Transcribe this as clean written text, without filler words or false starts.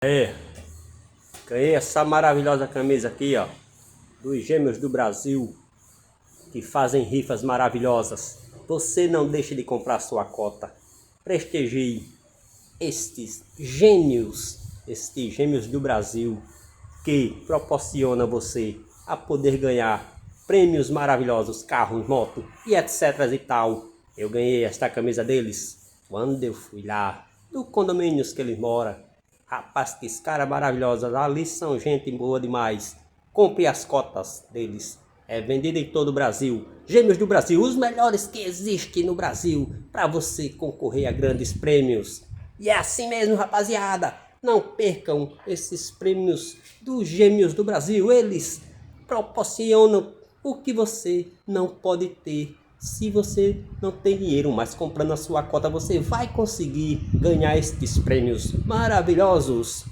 É, ganhei essa maravilhosa camisa aqui, ó, dos Gêmeos do Brasil, que fazem rifas maravilhosas. Você não deixe de comprar sua cota. Prestigie estes gêmeos do Brasil, que proporciona você a poder ganhar prêmios maravilhosos, carros, moto e etc e tal. Eu ganhei esta camisa deles quando eu fui lá do condomínios que eles moram. Rapaz, que cara maravilhosa, ali são gente boa demais. Compre as cotas deles. É vendido em todo o Brasil. Gêmeos do Brasil, os melhores que existem no Brasil, para você concorrer a grandes prêmios. E é assim mesmo, rapaziada. Não percam esses prêmios dos Gêmeos do Brasil. Eles proporcionam o que você não pode ter se você não tem dinheiro, mas comprando a sua cota você vai conseguir ganhar estes prêmios maravilhosos.